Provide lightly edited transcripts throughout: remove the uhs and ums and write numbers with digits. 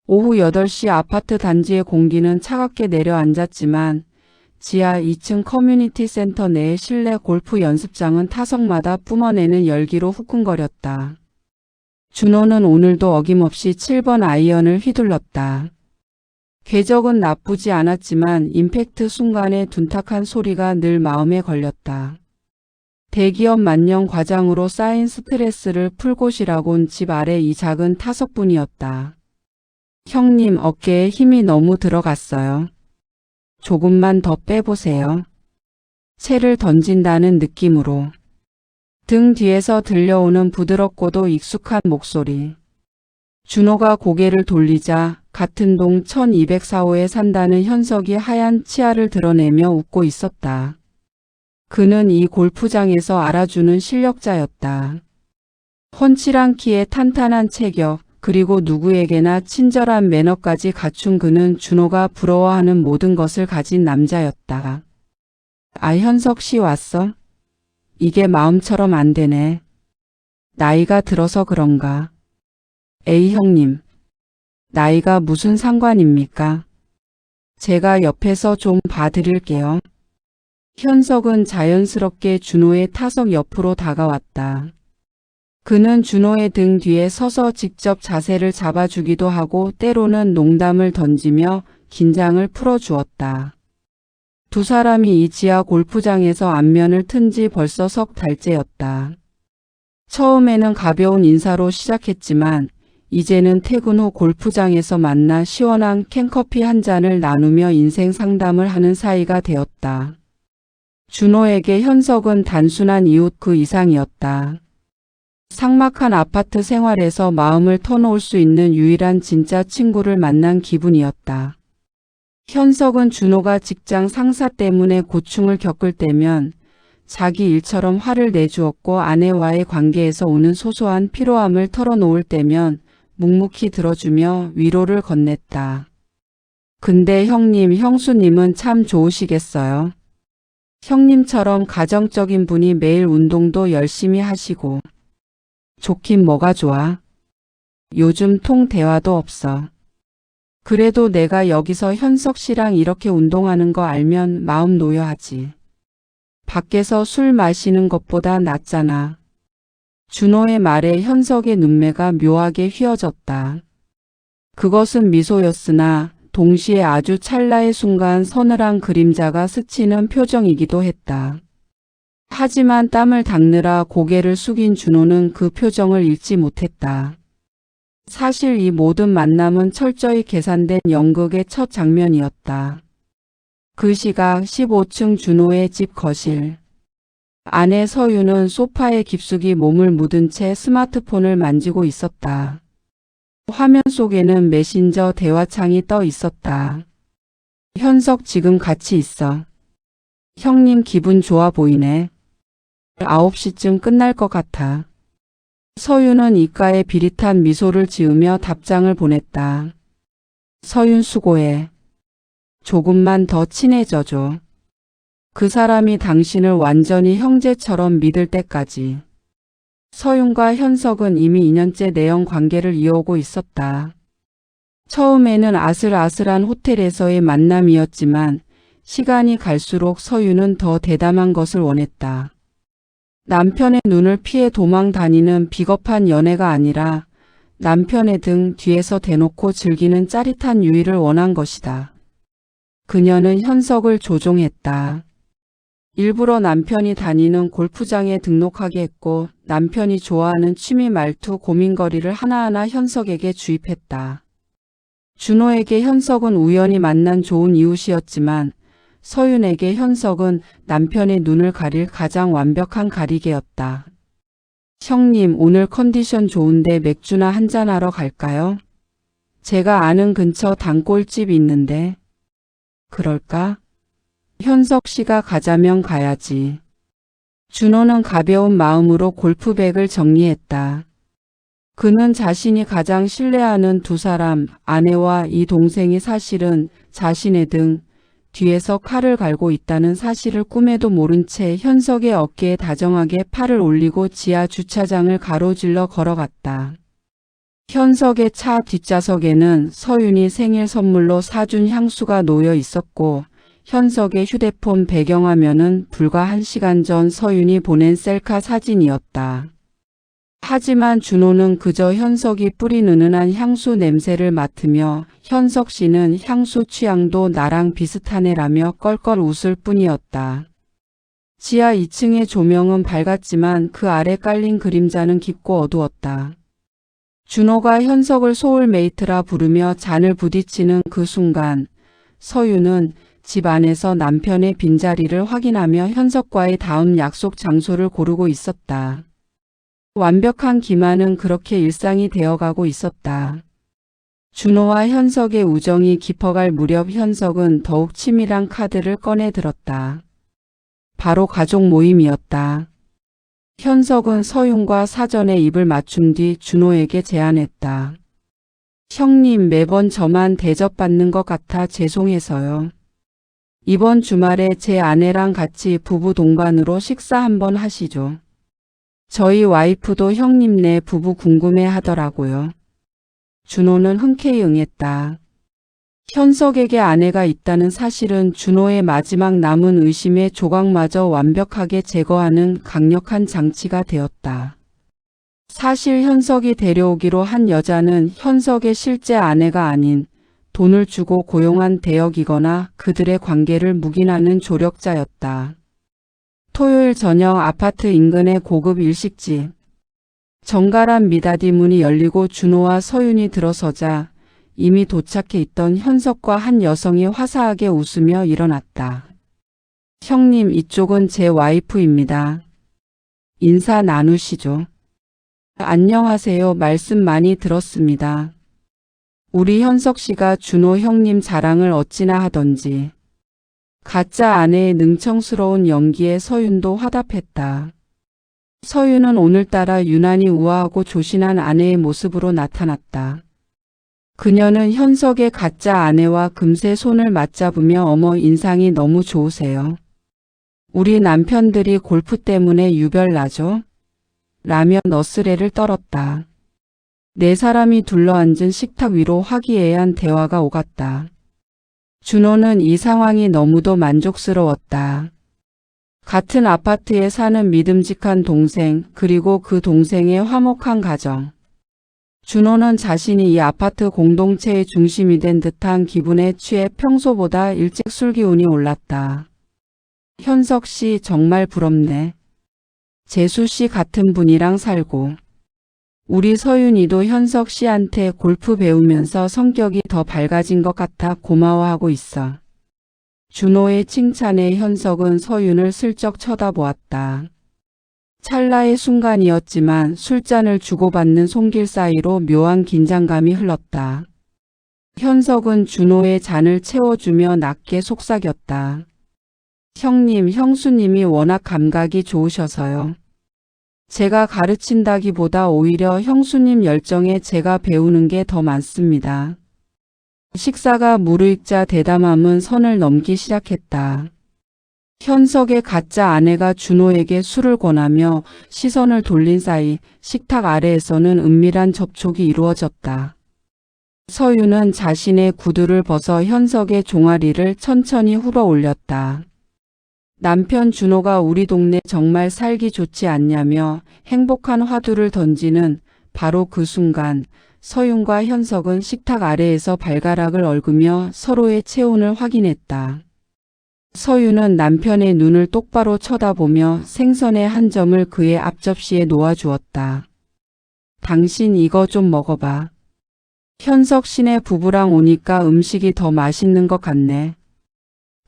오후 8시 아파트 단지의 공기는 차갑게 내려앉았지만 지하 2층 커뮤니티 센터 내의 실내 골프 연습장은 타석마다 뿜어내는 열기로 후끈거렸다. 준호는 오늘도 어김없이 7번 아이언을 휘둘렀다. 궤적은 나쁘지 않았지만 임팩트 순간의 둔탁한 소리가 늘 마음에 걸렸다. 대기업 만년 과장으로 쌓인 스트레스를 풀고 쉬라곤 집 아래 이 작은 타석뿐이었다. 형님, 어깨에 힘이 너무 들어갔어요. 조금만 더 빼보세요. 채를 던진다는 느낌으로. 등 뒤에서 들려오는 부드럽고도 익숙한 목소리. 준호가 고개를 돌리자 같은 동 1204호에 산다는 현석이 하얀 치아를 드러내며 웃고 있었다. 그는 이 골프장에서 알아주는 실력자였다. 훤칠한 키에 탄탄한 체격, 그리고 누구에게나 친절한 매너까지 갖춘 그는 준호가 부러워하는 모든 것을 가진 남자였다. 아, 현석 씨 왔어? 이게 마음처럼 안 되네. 나이가 들어서 그런가? 에이 형님, 나이가 무슨 상관입니까? 제가 옆에서 좀 봐드릴게요. 현석은 자연스럽게 준호의 타석 옆으로 다가왔다. 그는 준호의 등 뒤에 서서 직접 자세를 잡아주기도 하고 때로는 농담을 던지며 긴장을 풀어주었다. 두 사람이 이 지하 골프장에서 안면을 튼 지 벌써 석 달째였다. 처음에는 가벼운 인사로 시작했지만 이제는 퇴근 후 골프장에서 만나 시원한 캔커피 한 잔을 나누며 인생 상담을 하는 사이가 되었다. 준호에게 현석은 단순한 이웃 그 이상이었다. 삭막한 아파트 생활에서 마음을 터놓을 수 있는 유일한 진짜 친구를 만난 기분이었다. 현석은 준호가 직장 상사 때문에 고충을 겪을 때면 자기 일처럼 화를 내주었고 아내와의 관계에서 오는 소소한 피로함을 털어놓을 때면 묵묵히 들어주며 위로를 건넸다. 근데 형님, 형수님은 참 좋으시겠어요. 형님처럼 가정적인 분이 매일 운동도 열심히 하시고. 좋긴 뭐가 좋아. 요즘 통 대화도 없어. 그래도 내가 여기서 현석 씨랑 이렇게 운동하는 거 알면 마음 놓여하지. 밖에서 술 마시는 것보다 낫잖아. 준호의 말에 현석의 눈매가 묘하게 휘어졌다. 그것은 미소였으나 동시에 아주 찰나의 순간 서늘한 그림자가 스치는 표정이기도 했다. 하지만 땀을 닦느라 고개를 숙인 준호는 그 표정을 읽지 못했다. 사실 이 모든 만남은 철저히 계산된 연극의 첫 장면이었다. 그 시각 15층 준호의 집 거실. 아내 서유는 소파에 깊숙이 몸을 묻은 채 스마트폰을 만지고 있었다. 화면 속에는 메신저 대화창이 떠 있었다. 현석 지금 같이 있어. 형님 기분 좋아 보이네. 9시쯤 끝날 것 같아. 서윤은 입가에 비릿한 미소를 지으며 답장을 보냈다. 서윤 수고해. 조금만 더 친해져줘. 그 사람이 당신을 완전히 형제처럼 믿을 때까지. 서윤과 현석은 이미 2년째 내연 관계를 이어오고 있었다. 처음에는 아슬아슬한 호텔에서의 만남이었지만 시간이 갈수록 서윤은 더 대담한 것을 원했다. 남편의 눈을 피해 도망 다니는 비겁한 연애가 아니라 남편의 등 뒤에서 대놓고 즐기는 짜릿한 유의를 원한 것이다. 그녀는 현석을 조종했다. 일부러 남편이 다니는 골프장에 등록하게 했고 남편이 좋아하는 취미 말투 고민거리를 하나하나 현석에게 주입했다. 준호에게 현석은 우연히 만난 좋은 이웃이었지만 서윤에게 현석은 남편의 눈을 가릴 가장 완벽한 가리개였다. 형님, 오늘 컨디션 좋은데 맥주나 한잔하러 갈까요? 제가 아는 근처 단골집 있는데. 그럴까? 현석 씨가 가자면 가야지. 준호는 가벼운 마음으로 골프백을 정리했다. 그는 자신이 가장 신뢰하는 두 사람, 아내와 이 동생이 사실은 자신의 등 뒤에서 칼을 갈고 있다는 사실을 꿈에도 모른 채 현석의 어깨에 다정하게 팔을 올리고 지하 주차장을 가로질러 걸어갔다. 현석의 차 뒷좌석에는 서윤이 생일 선물로 사준 향수가 놓여 있었고 현석의 휴대폰 배경화면은 불과 1시간 전 서윤이 보낸 셀카 사진이었다. 하지만 준호는 그저 현석이 뿌린 은은한 향수 냄새를 맡으며 현석 씨는 향수 취향도 나랑 비슷하네라며 껄껄 웃을 뿐이었다. 지하 2층의 조명은 밝았지만 그 아래 깔린 그림자는 깊고 어두웠다. 준호가 현석을 소울메이트라 부르며 잔을 부딪히는 그 순간 서윤은 집 안에서 남편의 빈자리를 확인하며 현석과의 다음 약속 장소를 고르고 있었다. 완벽한 기만은 그렇게 일상이 되어가고 있었다. 준호와 현석의 우정이 깊어갈 무렵 현석은 더욱 치밀한 카드를 꺼내 들었다. 바로 가족 모임이었다. 현석은 서윤과 사전에 입을 맞춘 뒤 준호에게 제안했다. 형님, 매번 저만 대접받는 것 같아 죄송해서요. 이번 주말에 제 아내랑 같이 부부 동반으로 식사 한번 하시죠. 저희 와이프도 형님네 부부 궁금해 하더라고요. 준호는 흔쾌히 응했다. 현석에게 아내가 있다는 사실은 준호의 마지막 남은 의심의 조각마저 완벽하게 제거하는 강력한 장치가 되었다. 사실 현석이 데려오기로 한 여자는 현석의 실제 아내가 아닌 돈을 주고 고용한 대역이거나 그들의 관계를 묵인하는 조력자였다. 토요일 저녁 아파트 인근의 고급 일식집. 정갈한 미닫이 문이 열리고 준호와 서윤이 들어서자 이미 도착해 있던 현석과 한 여성이 화사하게 웃으며 일어났다. 형님, 이쪽은 제 와이프입니다. 인사 나누시죠. 안녕하세요. 말씀 많이 들었습니다. 우리 현석 씨가 준호 형님 자랑을 어찌나 하던지. 가짜 아내의 능청스러운 연기에 서윤도 화답했다. 서윤은 오늘따라 유난히 우아하고 조신한 아내의 모습으로 나타났다. 그녀는 현석의 가짜 아내와 금세 손을 맞잡으며 어머, 인상이 너무 좋으세요. 우리 남편들이 골프 때문에 유별나죠? 라며 너스레를 떨었다. 네 사람이 둘러앉은 식탁 위로 화기애애한 대화가 오갔다. 준호는 이 상황이 너무도 만족스러웠다. 같은 아파트에 사는 믿음직한 동생, 그리고 그 동생의 화목한 가정. 준호는 자신이 이 아파트 공동체의 중심이 된 듯한 기분에 취해 평소보다 일찍 술기운이 올랐다. 현석 씨 정말 부럽네. 재수 씨 같은 분이랑 살고. 우리 서윤이도 현석 씨한테 골프 배우면서 성격이 더 밝아진 것 같아 고마워하고 있어. 준호의 칭찬에 현석은 서윤을 슬쩍 쳐다보았다. 찰나의 순간이었지만 술잔을 주고받는 손길 사이로 묘한 긴장감이 흘렀다. 현석은 준호의 잔을 채워주며 낮게 속삭였다. 형님, 형수님이 워낙 감각이 좋으셔서요. 제가 가르친다기보다 오히려 형수님 열정에 제가 배우는 게 더 많습니다. 식사가 무르익자 대담함은 선을 넘기 시작했다. 현석의 가짜 아내가 준호에게 술을 권하며 시선을 돌린 사이 식탁 아래에서는 은밀한 접촉이 이루어졌다. 서윤은 자신의 구두를 벗어 현석의 종아리를 천천히 훑어 올렸다. 남편 준호가 우리 동네 정말 살기 좋지 않냐며 행복한 화두를 던지는 바로 그 순간 서윤과 현석은 식탁 아래에서 발가락을 얽으며 서로의 체온을 확인했다. 서윤은 남편의 눈을 똑바로 쳐다보며 생선의 한 점을 그의 앞접시에 놓아주었다. 당신 이거 좀 먹어봐. 현석 씨네 부부랑 오니까 음식이 더 맛있는 것 같네.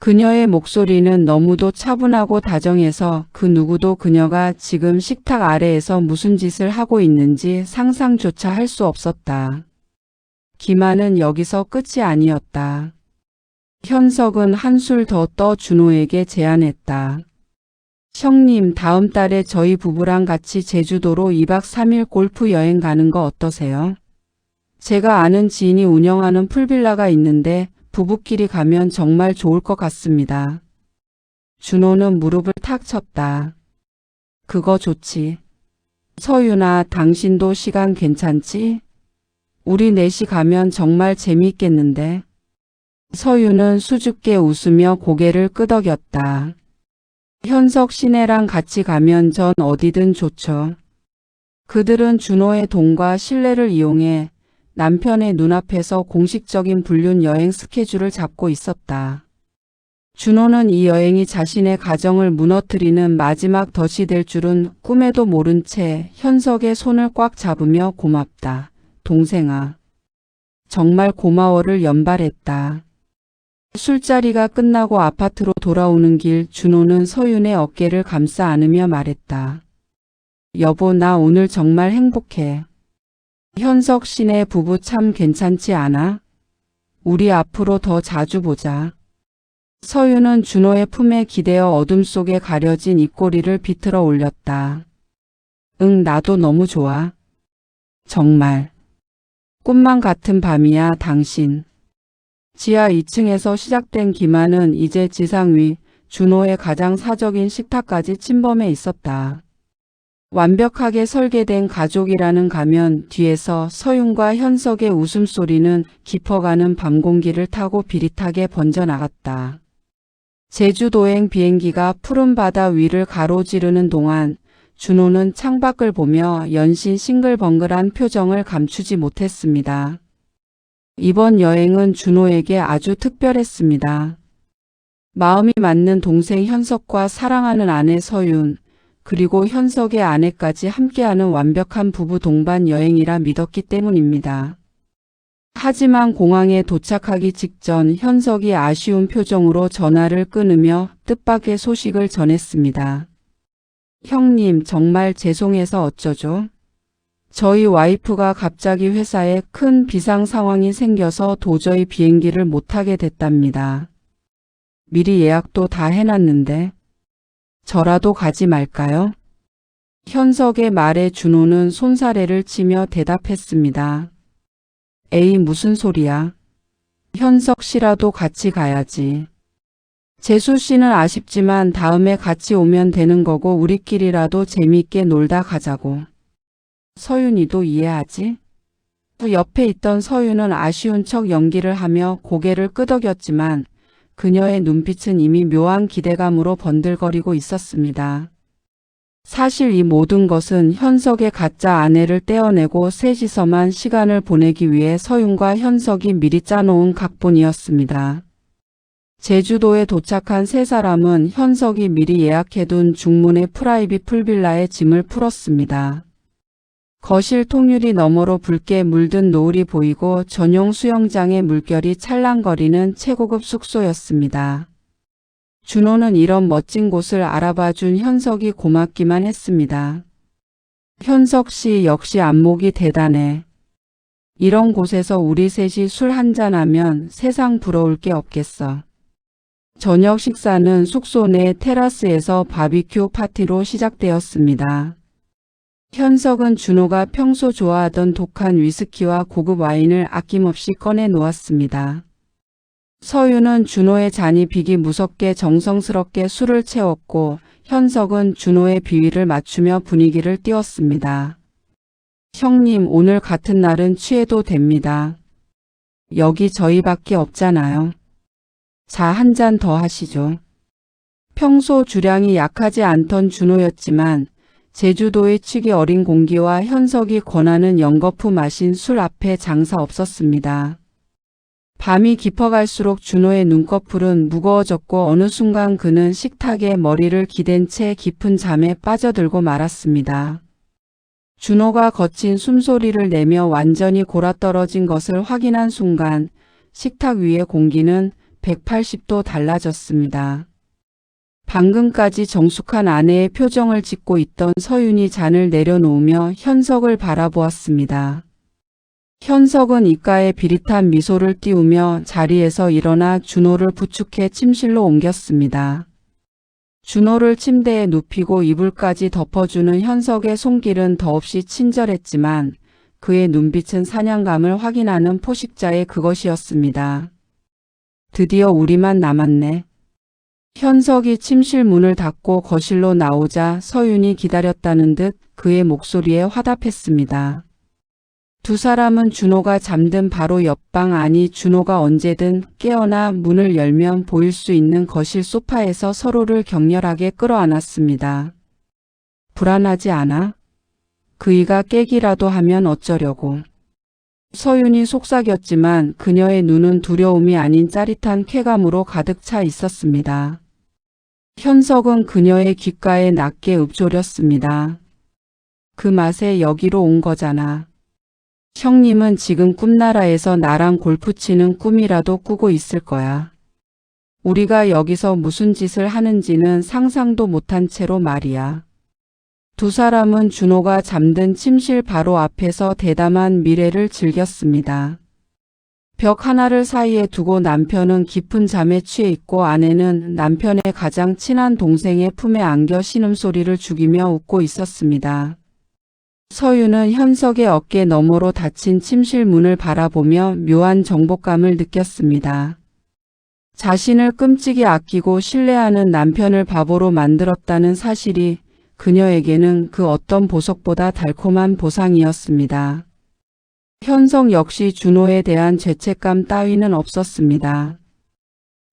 그녀의 목소리는 너무도 차분하고 다정해서 그 누구도 그녀가 지금 식탁 아래에서 무슨 짓을 하고 있는지 상상조차 할 수 없었다. 기만은 여기서 끝이 아니었다. 현석은 한술 더 떠 준호에게 제안했다. 형님, 다음 달에 저희 부부랑 같이 제주도로 2박 3일 골프 여행 가는 거 어떠세요? 제가 아는 지인이 운영하는 풀빌라가 있는데 부부끼리 가면 정말 좋을 것 같습니다. 준호는 무릎을 탁 쳤다. 그거 좋지. 서윤아, 당신도 시간 괜찮지? 우리 넷이 가면 정말 재미있겠는데. 서윤은 수줍게 웃으며 고개를 끄덕였다. 현석 씨네랑 같이 가면 전 어디든 좋죠. 그들은 준호의 돈과 신뢰를 이용해 남편의 눈앞에서 공식적인 불륜 여행 스케줄을 잡고 있었다. 준호는 이 여행이 자신의 가정을 무너뜨리는 마지막 덫이 될 줄은 꿈에도 모른 채 현석의 손을 꽉 잡으며 고맙다. 동생아. 정말 고마워를 연발했다. 술자리가 끝나고 아파트로 돌아오는 길 준호는 서윤의 어깨를 감싸 안으며 말했다. 여보, 나 오늘 정말 행복해. 현석 씨네 부부 참 괜찮지 않아? 우리 앞으로 더 자주 보자. 서윤은 준호의 품에 기대어 어둠 속에 가려진 입꼬리를 비틀어 올렸다. 응, 나도 너무 좋아. 정말. 꿈만 같은 밤이야, 당신. 지하 2층에서 시작된 기만은 이제 지상 위 준호의 가장 사적인 식탁까지 침범해 있었다. 완벽하게 설계된 가족이라는 가면 뒤에서 서윤과 현석의 웃음소리는 깊어가는 밤 공기를 타고 비릿하게 번져나갔다. 제주도행 비행기가 푸른 바다 위를 가로지르는 동안 준호는 창밖을 보며 연신 싱글벙글한 표정을 감추지 못했습니다. 이번 여행은 준호에게 아주 특별했습니다. 마음이 맞는 동생 현석과 사랑하는 아내 서윤, 그리고 현석의 아내까지 함께하는 완벽한 부부 동반 여행이라 믿었기 때문입니다. 하지만 공항에 도착하기 직전 현석이 아쉬운 표정으로 전화를 끊으며 뜻밖의 소식을 전했습니다. 형님, 정말 죄송해서 어쩌죠? 저희 와이프가 갑자기 회사에 큰 비상 상황이 생겨서 도저히 비행기를 못 타게 됐답니다. 미리 예약도 다 해놨는데 저라도 가지 말까요? 현석의 말에 준호는 손사래를 치며 대답했습니다. 에이, 무슨 소리야. 현석 씨라도 같이 가야지. 재수 씨는 아쉽지만 다음에 같이 오면 되는 거고 우리끼리라도 재미있게 놀다 가자고. 서윤이도 이해하지? 옆에 있던 서윤은 아쉬운 척 연기를 하며 고개를 끄덕였지만 그녀의 눈빛은 이미 묘한 기대감으로 번들거리고 있었습니다. 사실 이 모든 것은 현석의 가짜 아내를 떼어내고 셋이서만 시간을 보내기 위해 서윤과 현석이 미리 짜놓은 각본이었습니다. 제주도에 도착한 세 사람은 현석이 미리 예약해둔 중문의 프라이빗 풀빌라에 짐을 풀었습니다. 거실 통유리 너머로 붉게 물든 노을이 보이고 전용 수영장의 물결이 찰랑거리는 최고급 숙소였습니다. 준호는 이런 멋진 곳을 알아봐준 현석이 고맙기만 했습니다. 현석 씨 역시 안목이 대단해. 이런 곳에서 우리 셋이 술 한잔하면 세상 부러울 게 없겠어. 저녁 식사는 숙소 내 테라스에서 바비큐 파티로 시작되었습니다. 현석은 준호가 평소 좋아하던 독한 위스키와 고급 와인을 아낌없이 꺼내 놓았습니다. 서윤은 준호의 잔이 비기 무섭게 정성스럽게 술을 채웠고 현석은 준호의 비위를 맞추며 분위기를 띄웠습니다. 형님, 오늘 같은 날은 취해도 됩니다. 여기 저희밖에 없잖아요. 자, 한 잔 더 하시죠. 평소 주량이 약하지 않던 준호였지만 제주도의 취기 어린 공기와 현석이 권하는 연거푸 마신 술 앞에 장사 없었습니다. 밤이 깊어갈수록 준호의 눈꺼풀은 무거워졌고 어느 순간 그는 식탁에 머리를 기댄 채 깊은 잠에 빠져들고 말았습니다. 준호가 거친 숨소리를 내며 완전히 골아떨어진 것을 확인한 순간 식탁 위의 공기는 180도 달라졌습니다. 방금까지 정숙한 아내의 표정을 짓고 있던 서윤이 잔을 내려놓으며 현석을 바라보았습니다. 현석은 입가에 비릿한 미소를 띄우며 자리에서 일어나 준호를 부축해 침실로 옮겼습니다. 준호를 침대에 눕히고 이불까지 덮어주는 현석의 손길은 더없이 친절했지만 그의 눈빛은 사냥감을 확인하는 포식자의 그것이었습니다. 드디어 우리만 남았네. 현석이 침실 문을 닫고 거실로 나오자 서윤이 기다렸다는 듯 그의 목소리에 화답했습니다. 두 사람은 준호가 잠든 바로 옆방, 아니 준호가 언제든 깨어나 문을 열면 보일 수 있는 거실 소파에서 서로를 격렬하게 끌어안았습니다. 불안하지 않아? 그이가 깨기라도 하면 어쩌려고. 서윤이 속삭였지만 그녀의 눈은 두려움이 아닌 짜릿한 쾌감으로 가득 차 있었습니다. 현석은 그녀의 귓가에 낮게 읊조렸습니다. 그 맛에 여기로 온 거잖아. 형님은 지금 꿈나라에서 나랑 골프 치는 꿈이라도 꾸고 있을 거야. 우리가 여기서 무슨 짓을 하는지는 상상도 못한 채로 말이야. 두 사람은 준호가 잠든 침실 바로 앞에서 대담한 미래를 즐겼습니다. 벽 하나를 사이에 두고 남편은 깊은 잠에 취해 있고 아내는 남편의 가장 친한 동생의 품에 안겨 신음소리를 죽이며 웃고 있었습니다. 서윤은 현석의 어깨 너머로 닫힌 침실 문을 바라보며 묘한 정복감을 느꼈습니다. 자신을 끔찍이 아끼고 신뢰하는 남편을 바보로 만들었다는 사실이 그녀에게는 그 어떤 보석보다 달콤한 보상이었습니다. 현석 역시 준호에 대한 죄책감 따위는 없었습니다.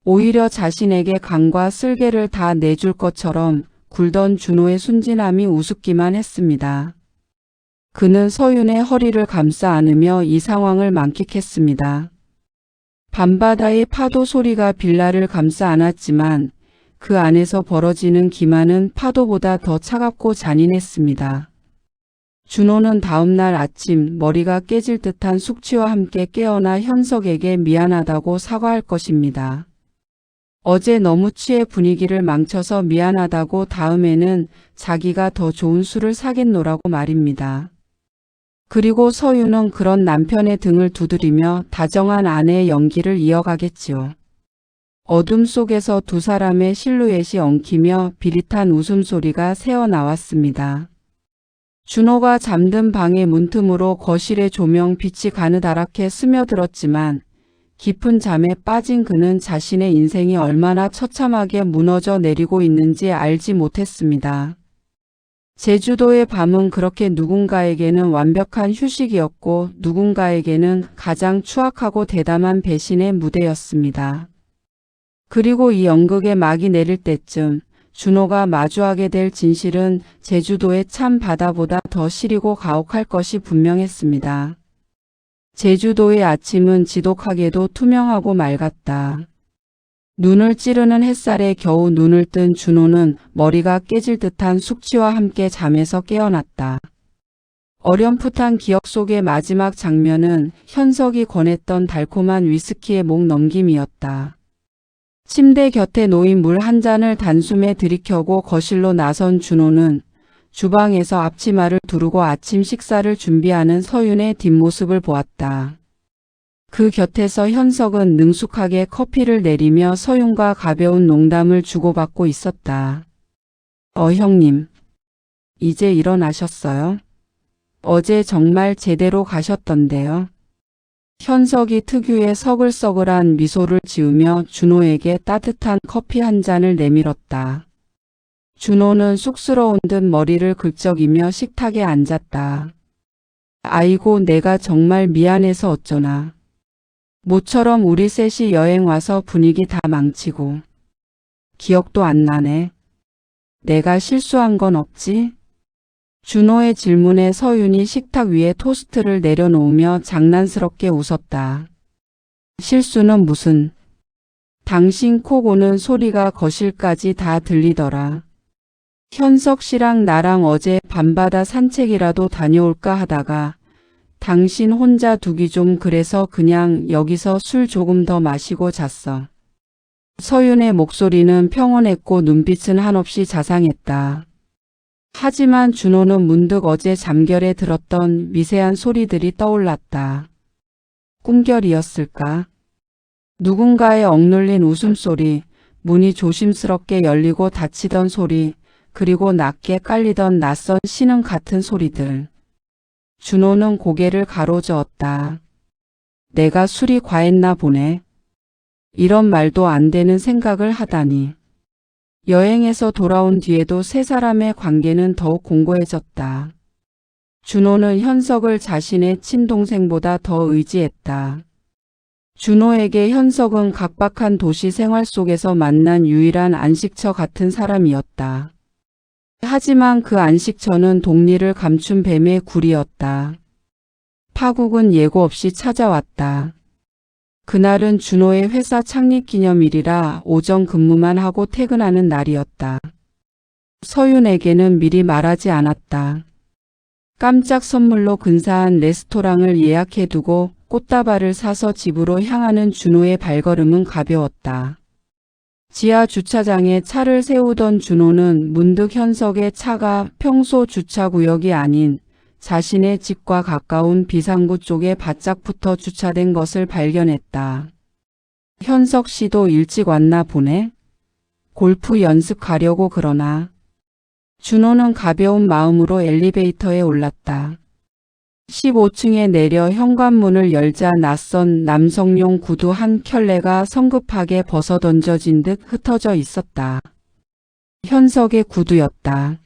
오히려 자신에게 간과 쓸개를 다 내줄 것처럼 굴던 준호의 순진함이 우습기만 했습니다. 그는 서윤의 허리를 감싸 안으며 이 상황을 만끽했습니다. 밤바다의 파도 소리가 빌라를 감싸 안았지만 그 안에서 벌어지는 기만은 파도보다 더 차갑고 잔인했습니다. 준호는 다음날 아침 머리가 깨질 듯한 숙취와 함께 깨어나 현석에게 미안하다고 사과할 것입니다. 어제 너무 취해 분위기를 망쳐서 미안하다고 다음에는 자기가 더 좋은 술을 사겠노라고 말입니다. 그리고 서윤은 그런 남편의 등을 두드리며 다정한 아내의 연기를 이어가겠지요. 어둠 속에서 두 사람의 실루엣이 엉키며 비릿한 웃음소리가 새어나왔습니다. 준호가 잠든 방의 문틈으로 거실의 조명 빛이 가느다랗게 스며들었지만 깊은 잠에 빠진 그는 자신의 인생이 얼마나 처참하게 무너져 내리고 있는지 알지 못했습니다. 제주도의 밤은 그렇게 누군가에게는 완벽한 휴식이었고 누군가에게는 가장 추악하고 대담한 배신의 무대였습니다. 그리고 이 연극의 막이 내릴 때쯤 준호가 마주하게 될 진실은 제주도의 참 바다보다 더 시리고 가혹할 것이 분명했습니다. 제주도의 아침은 지독하게도 투명하고 맑았다. 눈을 찌르는 햇살에 겨우 눈을 뜬 준호는 머리가 깨질 듯한 숙취와 함께 잠에서 깨어났다. 어렴풋한 기억 속의 마지막 장면은 현석이 권했던 달콤한 위스키의 목 넘김이었다. 침대 곁에 놓인 물 한 잔을 단숨에 들이켜고 거실로 나선 준호는 주방에서 앞치마를 두르고 아침 식사를 준비하는 서윤의 뒷모습을 보았다. 그 곁에서 현석은 능숙하게 커피를 내리며 서윤과 가벼운 농담을 주고받고 있었다. 형님. 이제 일어나셨어요? 어제 정말 제대로 가셨던데요. 현석이 특유의 서글서글한 미소를 지으며 준호에게 따뜻한 커피 한 잔을 내밀었다. 준호는 쑥스러운 듯 머리를 긁적이며 식탁에 앉았다. 아이고, 내가 정말 미안해서 어쩌나. 모처럼 우리 셋이 여행 와서 분위기 다 망치고. 기억도 안 나네. 내가 실수한 건 없지? 준호의 질문에 서윤이 식탁 위에 토스트를 내려놓으며 장난스럽게 웃었다. 실수는 무슨. 당신 코 고는 소리가 거실까지 다 들리더라. 현석 씨랑 나랑 어제 밤바다 산책이라도 다녀올까 하다가 당신 혼자 두기 좀 그래서 그냥 여기서 술 조금 더 마시고 잤어. 서윤의 목소리는 평온했고 눈빛은 한없이 자상했다. 하지만 준호는 문득 어제 잠결에 들었던 미세한 소리들이 떠올랐다. 꿈결이었을까? 누군가의 억눌린 웃음소리, 문이 조심스럽게 열리고 닫히던 소리, 그리고 낮게 깔리던 낯선 신음 같은 소리들. 준호는 고개를 가로저었다. 내가 술이 과했나 보네. 이런 말도 안 되는 생각을 하다니. 여행에서 돌아온 뒤에도 세 사람의 관계는 더욱 공고해졌다. 준호는 현석을 자신의 친동생보다 더 의지했다. 준호에게 현석은 각박한 도시 생활 속에서 만난 유일한 안식처 같은 사람이었다. 하지만 그 안식처는 독리를 감춘 뱀의 굴이었다. 파국은 예고 없이 찾아왔다. 그날은 준호의 회사 창립 기념일이라 오전 근무만 하고 퇴근하는 날이었다. 서윤에게는 미리 말하지 않았다. 깜짝 선물로 근사한 레스토랑을 예약해두고 꽃다발을 사서 집으로 향하는 준호의 발걸음은 가벼웠다. 지하 주차장에 차를 세우던 준호는 문득 현석의 차가 평소 주차구역이 아닌 자신의 집과 가까운 비상구 쪽에 바짝 붙어 주차된 것을 발견했다. 현석 씨도 일찍 왔나 보네? 골프 연습 가려고 그러나? 준호는 가벼운 마음으로 엘리베이터에 올랐다. 15층에 내려 현관문을 열자 낯선 남성용 구두 한 켤레가 성급하게 벗어던져진 듯 흩어져 있었다. 현석의 구두였다.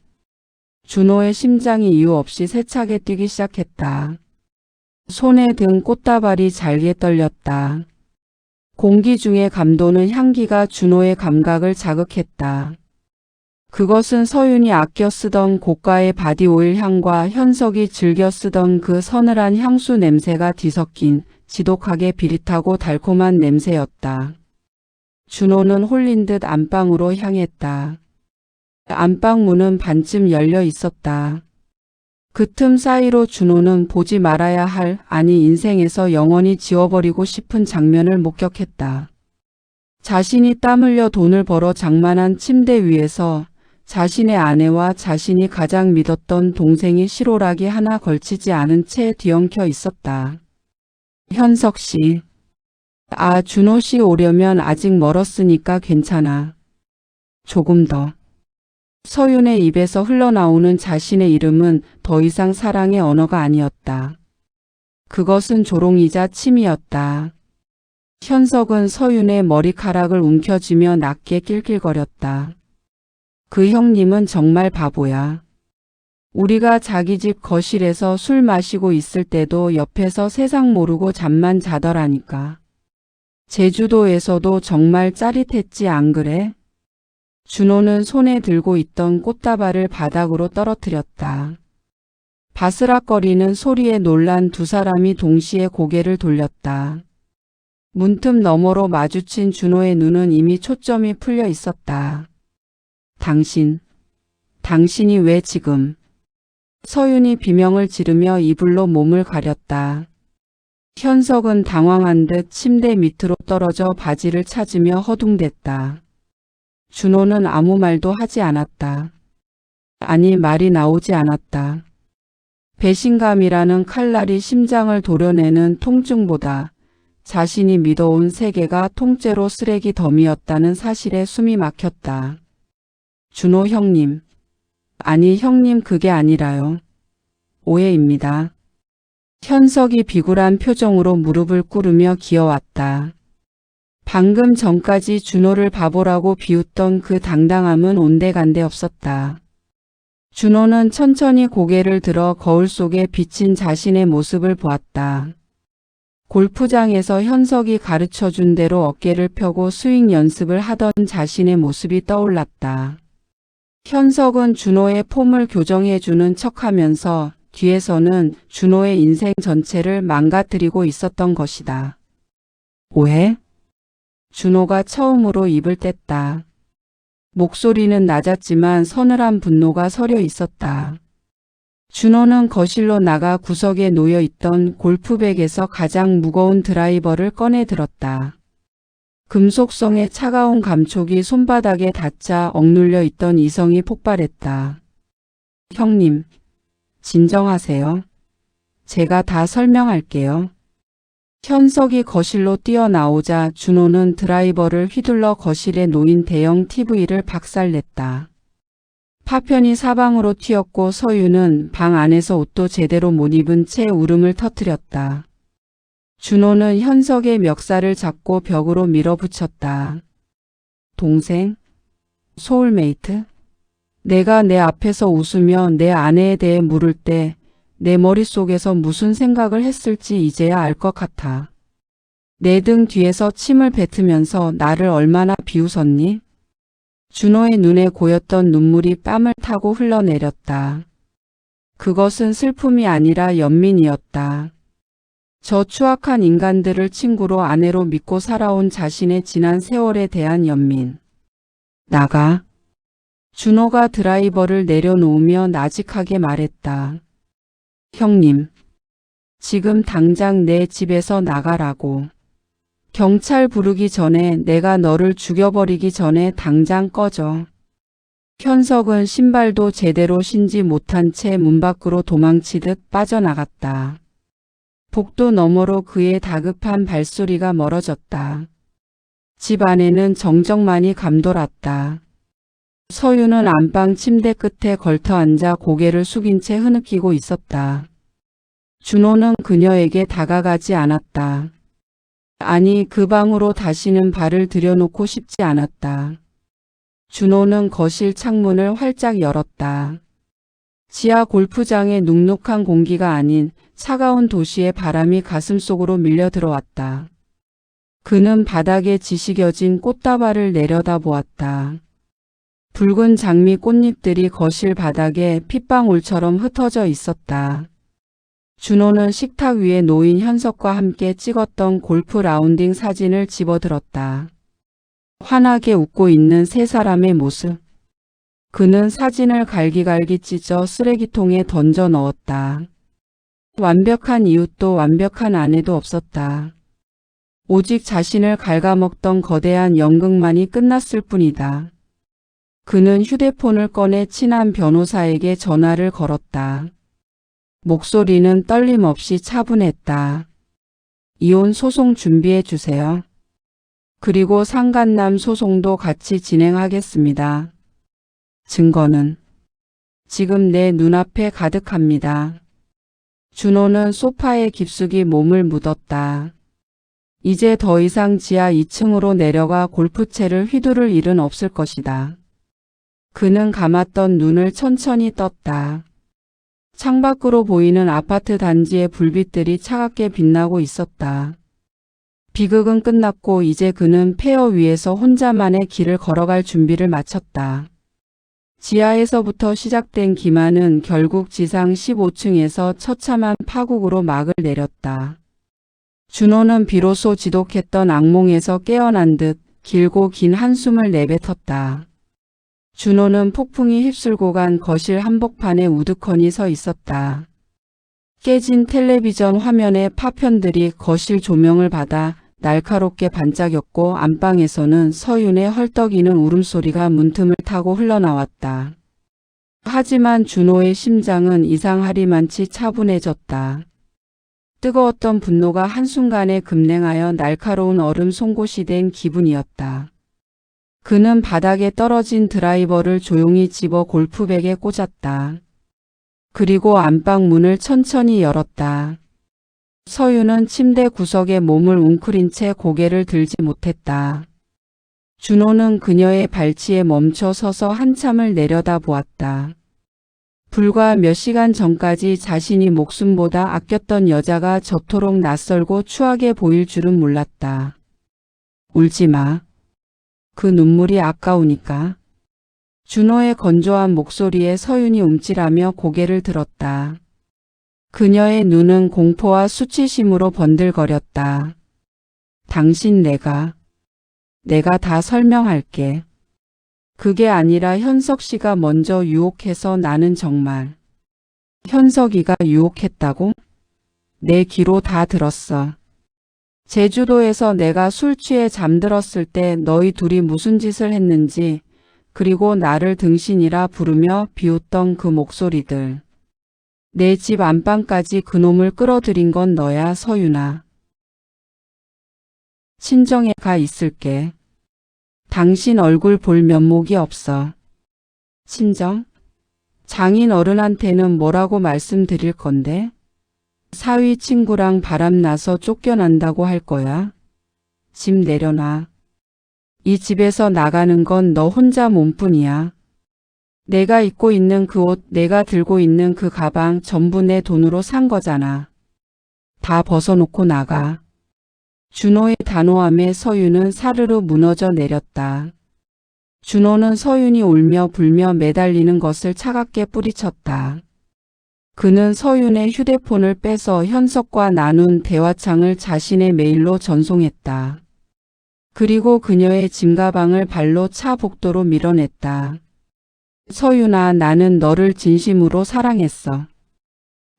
준호의 심장이 이유 없이 세차게 뛰기 시작했다. 손에 든 꽃다발이 잘게 떨렸다. 공기 중에 감도는 향기가 준호의 감각을 자극했다. 그것은 서윤이 아껴 쓰던 고가의 바디오일 향과 현석이 즐겨 쓰던 그 서늘한 향수 냄새가 뒤섞인 지독하게 비릿하고 달콤한 냄새였다. 준호는 홀린 듯 안방으로 향했다. 안방 문은 반쯤 열려 있었다. 그 틈 사이로 준호는 보지 말아야 할, 아니 인생에서 영원히 지워버리고 싶은 장면을 목격했다. 자신이 땀 흘려 돈을 벌어 장만한 침대 위에서 자신의 아내와 자신이 가장 믿었던 동생이 실오라기 하나 걸치지 않은 채 뒤엉켜 있었다. 현석 씨. 준호 씨 오려면 아직 멀었으니까 괜찮아. 조금 더. 서윤의 입에서 흘러나오는 자신의 이름은 더 이상 사랑의 언어가 아니었다. 그것은 조롱이자 침이었다. 현석은 서윤의 머리카락을 움켜쥐며 낮게 낄낄거렸다. 그 형님은 정말 바보야. 우리가 자기 집 거실에서 술 마시고 있을 때도 옆에서 세상 모르고 잠만 자더라니까. 제주도에서도 정말 짜릿했지 안 그래? 준호는 손에 들고 있던 꽃다발을 바닥으로 떨어뜨렸다. 바스락거리는 소리에 놀란 두 사람이 동시에 고개를 돌렸다. 문틈 너머로 마주친 준호의 눈은 이미 초점이 풀려 있었다. 당신이 왜 지금? 서윤이 비명을 지르며 이불로 몸을 가렸다. 현석은 당황한 듯 침대 밑으로 떨어져 바지를 찾으며 허둥댔다. 준호는 아무 말도 하지 않았다. 아니, 말이 나오지 않았다. 배신감이라는 칼날이 심장을 도려내는 통증보다 자신이 믿어온 세계가 통째로 쓰레기 더미였다는 사실에 숨이 막혔다. 준호 형님. 아니, 형님 그게 아니라요. 오해입니다. 현석이 비굴한 표정으로 무릎을 꿇으며 기어왔다. 방금 전까지 준호를 바보라고 비웃던 그 당당함은 온데간데 없었다. 준호는 천천히 고개를 들어 거울 속에 비친 자신의 모습을 보았다. 골프장에서 현석이 가르쳐준 대로 어깨를 펴고 스윙 연습을 하던 자신의 모습이 떠올랐다. 현석은 준호의 폼을 교정해주는 척하면서 뒤에서는 준호의 인생 전체를 망가뜨리고 있었던 것이다. 오해? 준호가 처음으로 입을 뗐다. 목소리는 낮았지만 서늘한 분노가 서려 있었다. 준호는 거실로 나가 구석에 놓여있던 골프백에서 가장 무거운 드라이버를 꺼내 들었다. 금속성의 차가운 감촉이 손바닥에 닿자 억눌려 있던 이성이 폭발했다. 형님, 진정하세요. 제가 다 설명할게요. 현석이 거실로 뛰어나오자 준호는 드라이버를 휘둘러 거실에 놓인 대형 TV를 박살냈다. 파편이 사방으로 튀었고 서윤은 방 안에서 옷도 제대로 못 입은 채 울음을 터뜨렸다. 준호는 현석의 멱살을 잡고 벽으로 밀어붙였다. 동생? 소울메이트? 내가 내 앞에서 웃으며 내 아내에 대해 물을 때 내 머릿속에서 무슨 생각을 했을지 이제야 알 것 같아. 내 등 뒤에서 침을 뱉으면서 나를 얼마나 비웃었니? 준호의 눈에 고였던 눈물이 뺨을 타고 흘러내렸다. 그것은 슬픔이 아니라 연민이었다. 저 추악한 인간들을 친구로 아내로 믿고 살아온 자신의 지난 세월에 대한 연민. 나가. 준호가 드라이버를 내려놓으며 나직하게 말했다. 형님, 지금 당장 내 집에서 나가라고. 경찰 부르기 전에 내가 너를 죽여버리기 전에 당장 꺼져. 현석은 신발도 제대로 신지 못한 채 문 밖으로 도망치듯 빠져나갔다. 복도 너머로 그의 다급한 발소리가 멀어졌다. 집 안에는 정적만이 감돌았다. 서유는 안방 침대 끝에 걸터 앉아 고개를 숙인 채 흐느끼고 있었다. 준호는 그녀에게 다가가지 않았다. 아니, 그 방으로 다시는 발을 들여놓고 싶지 않았다. 준호는 거실 창문을 활짝 열었다. 지하 골프장의 눅눅한 공기가 아닌 차가운 도시의 바람이 가슴속으로 밀려 들어왔다. 그는 바닥에 지시겨진 꽃다발을 내려다보았다. 붉은 장미 꽃잎들이 거실 바닥에 핏방울처럼 흩어져 있었다. 준호는 식탁 위에 놓인 현석과 함께 찍었던 골프 라운딩 사진을 집어들었다. 환하게 웃고 있는 세 사람의 모습. 그는 사진을 갈기갈기 찢어 쓰레기통에 던져 넣었다. 완벽한 이웃도 완벽한 아내도 없었다. 오직 자신을 갉아먹던 거대한 연극만이 끝났을 뿐이다. 그는 휴대폰을 꺼내 친한 변호사에게 전화를 걸었다. 목소리는 떨림 없이 차분했다. 이혼 소송 준비해 주세요. 그리고 상간남 소송도 같이 진행하겠습니다. 증거는 지금 내 눈앞에 가득합니다. 준호는 소파에 깊숙이 몸을 묻었다. 이제 더 이상 지하 2층으로 내려가 골프채를 휘두를 일은 없을 것이다. 그는 감았던 눈을 천천히 떴다. 창밖으로 보이는 아파트 단지의 불빛들이 차갑게 빛나고 있었다. 비극은 끝났고 이제 그는 폐허 위에서 혼자만의 길을 걸어갈 준비를 마쳤다. 지하에서부터 시작된 기만은 결국 지상 15층에서 처참한 파국으로 막을 내렸다. 준호는 비로소 지독했던 악몽에서 깨어난 듯 길고 긴 한숨을 내뱉었다. 준호는 폭풍이 휩쓸고 간 거실 한복판에 우두커니 서 있었다. 깨진 텔레비전 화면의 파편들이 거실 조명을 받아 날카롭게 반짝였고 안방에서는 서윤의 헐떡이는 울음소리가 문틈을 타고 흘러나왔다. 하지만 준호의 심장은 이상하리만치 차분해졌다. 뜨거웠던 분노가 한순간에 급냉하여 날카로운 얼음 송곳이 된 기분이었다. 그는 바닥에 떨어진 드라이버를 조용히 집어 골프백에 꽂았다. 그리고 안방 문을 천천히 열었다. 서유는 침대 구석에 몸을 웅크린 채 고개를 들지 못했다. 준호는 그녀의 발치에 멈춰 서서 한참을 내려다보았다. 불과 몇 시간 전까지 자신이 목숨보다 아꼈던 여자가 저토록 낯설고 추하게 보일 줄은 몰랐다. 울지 마. 그 눈물이 아까우니까. 준호의 건조한 목소리에 서윤이 움찔하며 고개를 들었다. 그녀의 눈은 공포와 수치심으로 번들거렸다. 당신 내가 다 설명할게. 그게 아니라 현석 씨가 먼저 유혹해서 나는 정말. 현석이가 유혹했다고? 내 귀로 다 들었어. 제주도에서 내가 술 취해 잠들었을 때 너희 둘이 무슨 짓을 했는지, 그리고 나를 등신이라 부르며 비웃던 그 목소리들. 내 집 안방까지 그놈을 끌어들인 건 너야, 서윤아. 친정에 가 있을게. 당신 얼굴 볼 면목이 없어. 친정? 장인 어른한테는 뭐라고 말씀드릴 건데? 사위 친구랑 바람나서 쫓겨난다고 할 거야. 집 내려놔. 이 집에서 나가는 건 너 혼자 몸뿐이야. 내가 입고 있는 그 옷, 내가 들고 있는 그 가방 전부 내 돈으로 산 거잖아. 다 벗어놓고 나가. 준호의 단호함에 서윤은 사르르 무너져 내렸다. 준호는 서윤이 울며 불며 매달리는 것을 차갑게 뿌리쳤다. 그는 서윤의 휴대폰을 빼서 현석과 나눈 대화창을 자신의 메일로 전송했다. 그리고 그녀의 짐가방을 발로 차 복도로 밀어냈다. 서윤아, 나는 너를 진심으로 사랑했어.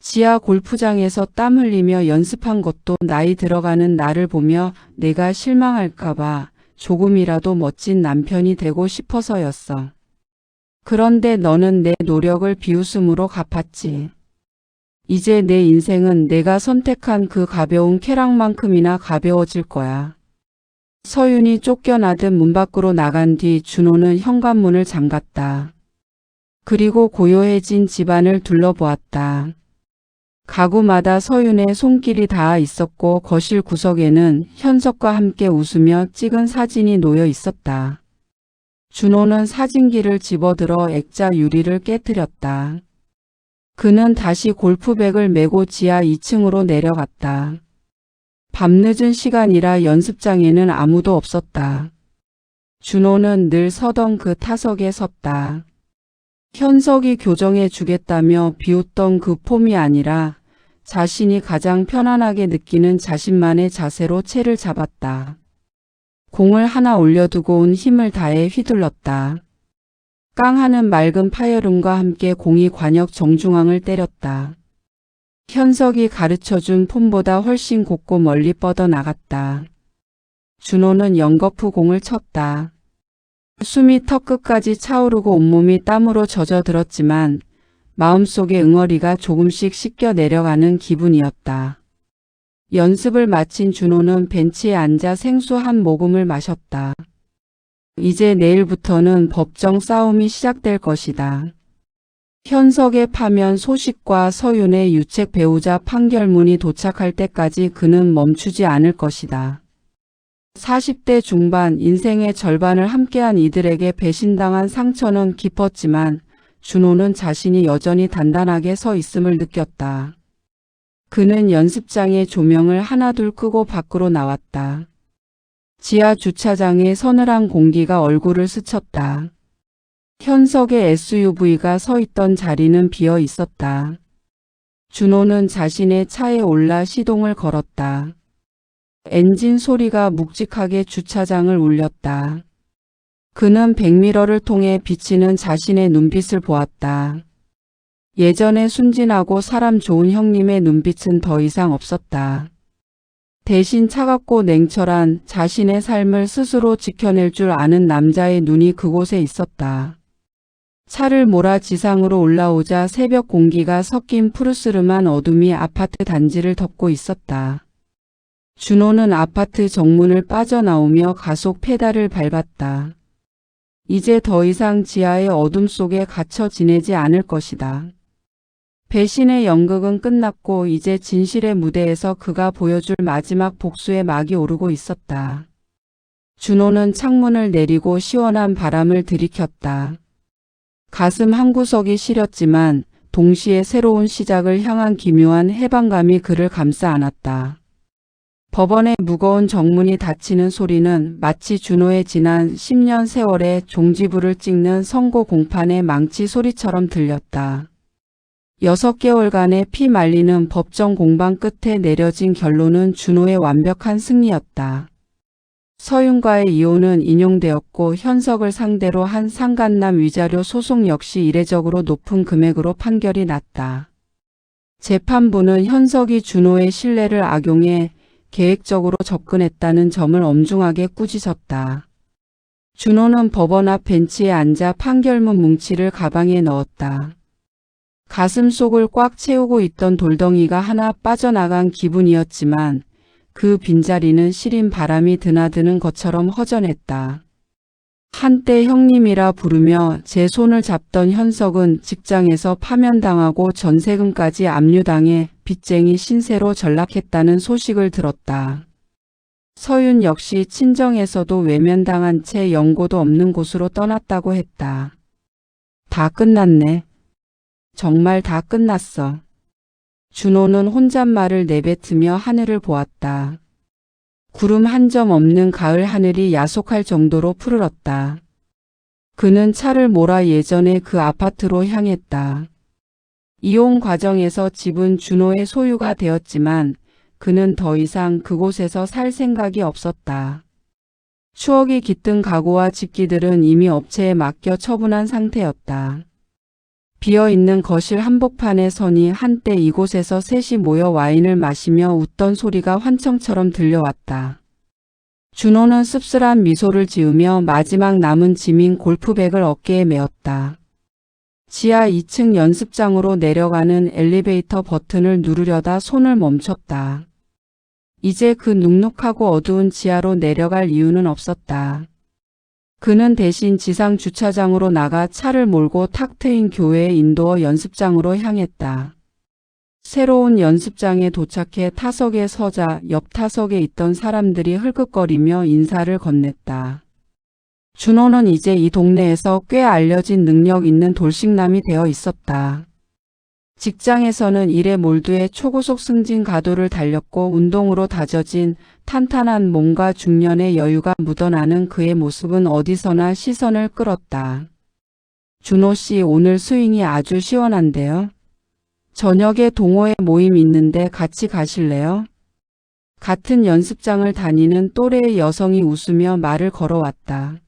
지하 골프장에서 땀 흘리며 연습한 것도 나이 들어가는 나를 보며 내가 실망할까봐 조금이라도 멋진 남편이 되고 싶어서였어. 그런데 너는 내 노력을 비웃음으로 갚았지. 이제 내 인생은 내가 선택한 그 가벼운 쾌락만큼이나 가벼워질 거야. 서윤이 쫓겨나듯 문 밖으로 나간 뒤 준호는 현관문을 잠갔다. 그리고 고요해진 집안을 둘러보았다. 가구마다 서윤의 손길이 닿아 있었고 거실 구석에는 현석과 함께 웃으며 찍은 사진이 놓여 있었다. 준호는 사진기를 집어들어 액자 유리를 깨뜨렸다. 그는 다시 골프백을 메고 지하 2층으로 내려갔다. 밤늦은 시간이라 연습장에는 아무도 없었다. 준호는 늘 서던 그 타석에 섰다. 현석이 교정해 주겠다며 비웃던 그 폼이 아니라 자신이 가장 편안하게 느끼는 자신만의 자세로 채를 잡았다. 공을 하나 올려두고 온 힘을 다해 휘둘렀다. 깡하는 맑은 파열음과 함께 공이 관역 정중앙을 때렸다. 현석이 가르쳐준 폼보다 훨씬 곱고 멀리 뻗어나갔다. 준호는 연거푸 공을 쳤다. 숨이 턱끝까지 차오르고 온몸이 땀으로 젖어들었지만 마음속의 응어리가 조금씩 씻겨 내려가는 기분이었다. 연습을 마친 준호는 벤치에 앉아 생수 한 모금을 마셨다. 이제 내일부터는 법정 싸움이 시작될 것이다. 현석의 파면 소식과 서윤의 유책 배우자 판결문이 도착할 때까지 그는 멈추지 않을 것이다. 40대 중반 인생의 절반을 함께한 이들에게 배신당한 상처는 깊었지만 준호는 자신이 여전히 단단하게 서 있음을 느꼈다. 그는 연습장의 조명을 하나둘 끄고 밖으로 나왔다. 지하 주차장의 서늘한 공기가 얼굴을 스쳤다. 현석의 SUV가 서 있던 자리는 비어 있었다. 준호는 자신의 차에 올라 시동을 걸었다. 엔진 소리가 묵직하게 주차장을 울렸다. 그는 백미러를 통해 비치는 자신의 눈빛을 보았다. 예전에 순진하고 사람 좋은 형님의 눈빛은 더 이상 없었다. 대신 차갑고 냉철한 자신의 삶을 스스로 지켜낼 줄 아는 남자의 눈이 그곳에 있었다. 차를 몰아 지상으로 올라오자 새벽 공기가 섞인 푸르스름한 어둠이 아파트 단지를 덮고 있었다. 준호는 아파트 정문을 빠져나오며 가속 페달을 밟았다. 이제 더 이상 지하의 어둠 속에 갇혀 지내지 않을 것이다. 배신의 연극은 끝났고 이제 진실의 무대에서 그가 보여줄 마지막 복수의 막이 오르고 있었다. 준호는 창문을 내리고 시원한 바람을 들이켰다. 가슴 한구석이 시렸지만 동시에 새로운 시작을 향한 기묘한 해방감이 그를 감싸 안았다. 법원의 무거운 정문이 닫히는 소리는 마치 준호의 지난 10년 세월의 종지부를 찍는 선고 공판의 망치 소리처럼 들렸다. 6개월간의 피 말리는 법정 공방 끝에 내려진 결론은 준호의 완벽한 승리였다. 서윤과의 이혼은 인용되었고 현석을 상대로 한 상간남 위자료 소송 역시 이례적으로 높은 금액으로 판결이 났다. 재판부는 현석이 준호의 신뢰를 악용해 계획적으로 접근했다는 점을 엄중하게 꾸짖었다. 준호는 법원 앞 벤치에 앉아 판결문 뭉치를 가방에 넣었다. 가슴 속을 꽉 채우고 있던 돌덩이가 하나 빠져나간 기분이었지만 그 빈자리는 시린 바람이 드나드는 것처럼 허전했다. 한때 형님이라 부르며 제 손을 잡던 현석은 직장에서 파면당하고 전세금까지 압류당해 빚쟁이 신세로 전락했다는 소식을 들었다. 서윤 역시 친정에서도 외면당한 채 연고도 없는 곳으로 떠났다고 했다. 다 끝났네. 정말 다 끝났어. 준호는 혼잣말을 내뱉으며 하늘을 보았다. 구름 한 점 없는 가을 하늘이 야속할 정도로 푸르렀다. 그는 차를 몰아 예전에 그 아파트로 향했다. 이혼 과정에서 집은 준호의 소유가 되었지만 그는 더 이상 그곳에서 살 생각이 없었다. 추억이 깃든 가구와 집기들은 이미 업체에 맡겨 처분한 상태였다. 비어있는 거실 한복판에 서니 한때 이곳에서 셋이 모여 와인을 마시며 웃던 소리가 환청처럼 들려왔다. 준호는 씁쓸한 미소를 지으며 마지막 남은 짐인 골프백을 어깨에 메었다. 지하 2층 연습장으로 내려가는 엘리베이터 버튼을 누르려다 손을 멈췄다. 이제 그 눅눅하고 어두운 지하로 내려갈 이유는 없었다. 그는 대신 지상 주차장으로 나가 차를 몰고 탁 트인 교외 인도어 연습장으로 향했다. 새로운 연습장에 도착해 타석에 서자 옆 타석에 있던 사람들이 흘끗거리며 인사를 건넸다. 준호는 이제 이 동네에서 꽤 알려진 능력 있는 돌싱남이 되어 있었다. 직장에서는 일에 몰두해 초고속 승진 가도를 달렸고 운동으로 다져진 탄탄한 몸과 중년의 여유가 묻어나는 그의 모습은 어디서나 시선을 끌었다. 준호 씨, 오늘 스윙이 아주 시원한데요. 저녁에 동호회 모임 있는데 같이 가실래요? 같은 연습장을 다니는 또래의 여성이 웃으며 말을 걸어왔다.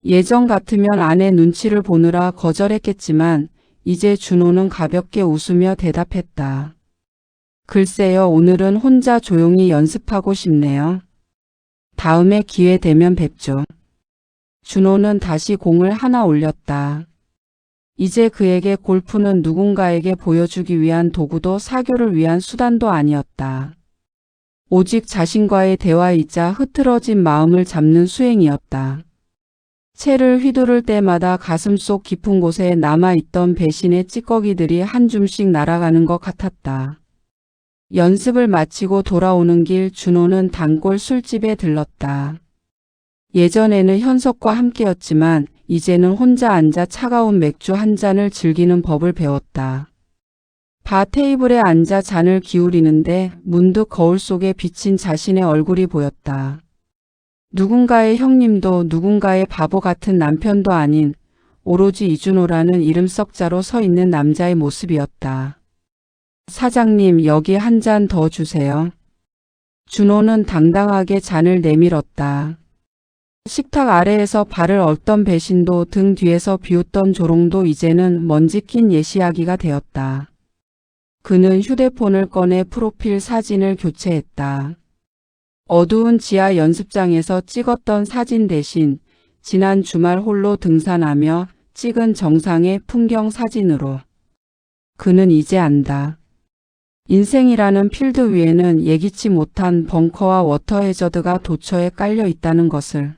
예전 같으면 아내 눈치를 보느라 거절했겠지만 이제 준호는 가볍게 웃으며 대답했다. 글쎄요, 오늘은 혼자 조용히 연습하고 싶네요. 다음에 기회 되면 뵙죠. 준호는 다시 공을 하나 올렸다. 이제 그에게 골프는 누군가에게 보여주기 위한 도구도 사교를 위한 수단도 아니었다. 오직 자신과의 대화이자 흐트러진 마음을 잡는 수행이었다. 채를 휘두를 때마다 가슴속 깊은 곳에 남아있던 배신의 찌꺼기들이 한 줌씩 날아가는 것 같았다. 연습을 마치고 돌아오는 길 준호는 단골 술집에 들렀다. 예전에는 현석과 함께였지만 이제는 혼자 앉아 차가운 맥주 한 잔을 즐기는 법을 배웠다. 바 테이블에 앉아 잔을 기울이는데 문득 거울 속에 비친 자신의 얼굴이 보였다. 누군가의 형님도 누군가의 바보 같은 남편도 아닌 오로지 이준호라는 이름 석자로 서 있는 남자의 모습이었다. 사장님, 여기 한 잔 더 주세요. 준호는 당당하게 잔을 내밀었다. 식탁 아래에서 발을 얽던 배신도 등 뒤에서 비웃던 조롱도 이제는 먼지 낀 예시야기가 되었다. 그는 휴대폰을 꺼내 프로필 사진을 교체했다. 어두운 지하 연습장에서 찍었던 사진 대신 지난 주말 홀로 등산하며 찍은 정상의 풍경 사진으로. 그는 이제 안다. 인생이라는 필드 위에는 예기치 못한 벙커와 워터 해저드가 도처에 깔려 있다는 것을.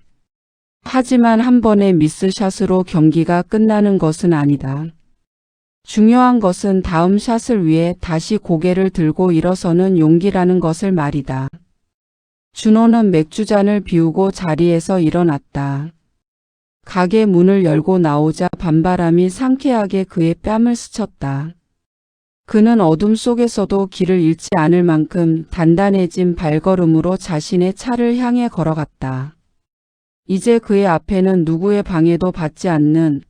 하지만 한 번의 미스샷으로 경기가 끝나는 것은 아니다. 중요한 것은 다음 샷을 위해 다시 고개를 들고 일어서는 용기라는 것을 말이다. 준호는 맥주잔을 비우고 자리에서 일어났다. 가게 문을 열고 나오자 밤바람이 상쾌하게 그의 뺨을 스쳤다. 그는 어둠 속에서도 길을 잃지 않을 만큼 단단해진 발걸음으로 자신의 차를 향해 걸어갔다. 이제 그의 앞에는 누구의 방해도 받지 않는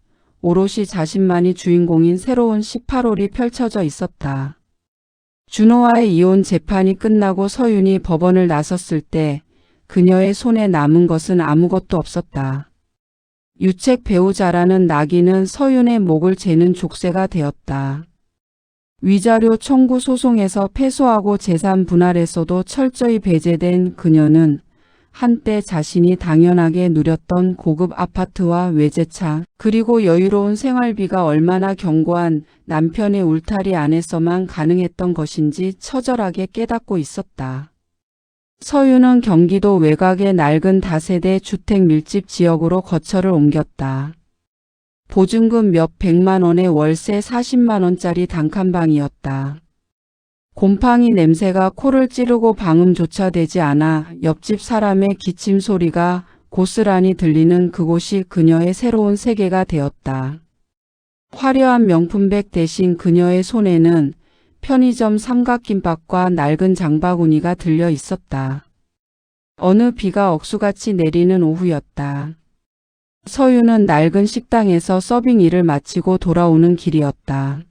오롯이 자신만이 주인공인 새로운 18홀이 펼쳐져 있었다. 준호와의 이혼 재판이 끝나고 서윤이 법원을 나섰을 때 그녀의 손에 남은 것은 아무것도 없었다. 유책 배우자라는 낙인은 서윤의 목을 재는 족쇄가 되었다. 위자료 청구 소송에서 패소하고 재산 분할에서도 철저히 배제된 그녀는 한때 자신이 당연하게 누렸던 고급 아파트와 외제차 그리고 여유로운 생활비가 얼마나 견고한 남편의 울타리 안에서만 가능했던 것인지 처절하게 깨닫고 있었다. 서윤은 경기도 외곽의 낡은 다세대 주택 밀집 지역으로 거처를 옮겼다. 보증금 몇 백만 원에 월세 40만 원짜리 단칸방이었다. 곰팡이 냄새가 코를 찌르고 방음조차 되지 않아 옆집 사람의 기침 소리가 고스란히 들리는 그곳이 그녀의 새로운 세계가 되었다. 화려한 명품백 대신 그녀의 손에는 편의점 삼각김밥과 낡은 장바구니가 들려 있었다. 어느 비가 억수같이 내리는 오후였다. 서유는 낡은 식당에서 서빙 일을 마치고 돌아오는 길이었다.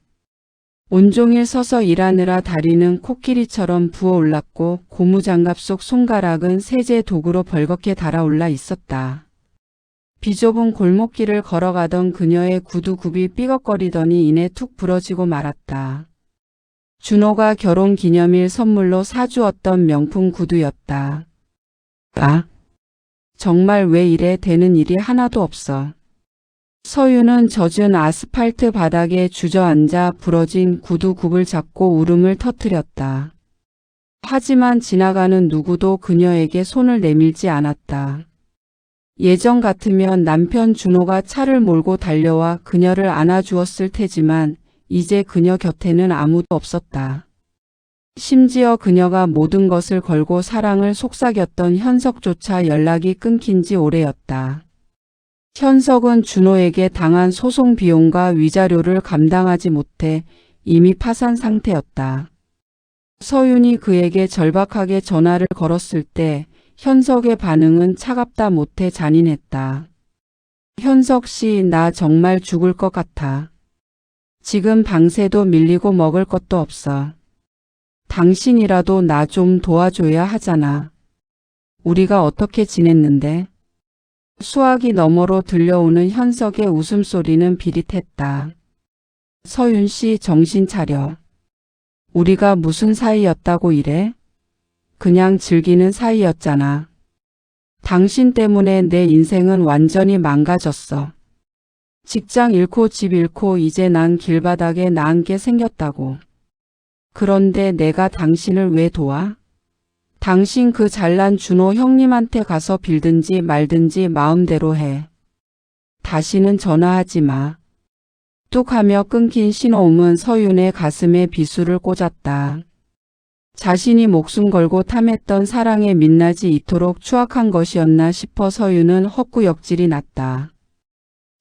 온종일 서서 일하느라 다리는 코끼리처럼 부어올랐고 고무장갑 속 손가락은 세제 도구로 벌겋게 달아올라 있었다. 비좁은 골목길을 걸어가던 그녀의 구두굽이 삐걱거리더니 이내 툭 부러지고 말았다. 준호가 결혼기념일 선물로 사주었던 명품 구두였다. 아, 정말 왜 이래 되는 일이 하나도 없어. 서유는 젖은 아스팔트 바닥에 주저앉아 부러진 구두굽을 잡고 울음을 터뜨렸다. 하지만 지나가는 누구도 그녀에게 손을 내밀지 않았다. 예전 같으면 남편 준호가 차를 몰고 달려와 그녀를 안아주었을 테지만 이제 그녀 곁에는 아무도 없었다. 심지어 그녀가 모든 것을 걸고 사랑을 속삭였던 현석조차 연락이 끊긴 지 오래였다. 현석은 준호에게 당한 소송 비용과 위자료를 감당하지 못해 이미 파산 상태였다. 서윤이 그에게 절박하게 전화를 걸었을 때 현석의 반응은 차갑다 못해 잔인했다. 현석 씨, 나 정말 죽을 것 같아. 지금 방세도 밀리고 먹을 것도 없어. 당신이라도 나 좀 도와줘야 하잖아. 우리가 어떻게 지냈는데? 수화기 너머로 들려오는 현석의 웃음소리는 비릿했다. 서윤 씨, 정신 차려. 우리가 무슨 사이였다고 이래? 그냥 즐기는 사이였잖아. 당신 때문에 내 인생은 완전히 망가졌어. 직장 잃고 집 잃고 이제 난 길바닥에 나앉게 생겼다고. 그런데 내가 당신을 왜 도와? 당신 그 잘난 준호 형님한테 가서 빌든지 말든지 마음대로 해. 다시는 전화하지 마. 뚝하며 끊긴 신호음은 서윤의 가슴에 비수를 꽂았다. 자신이 목숨 걸고 탐했던 사랑의 민낯이 이토록 추악한 것이었나 싶어 서윤은 헛구역질이 났다.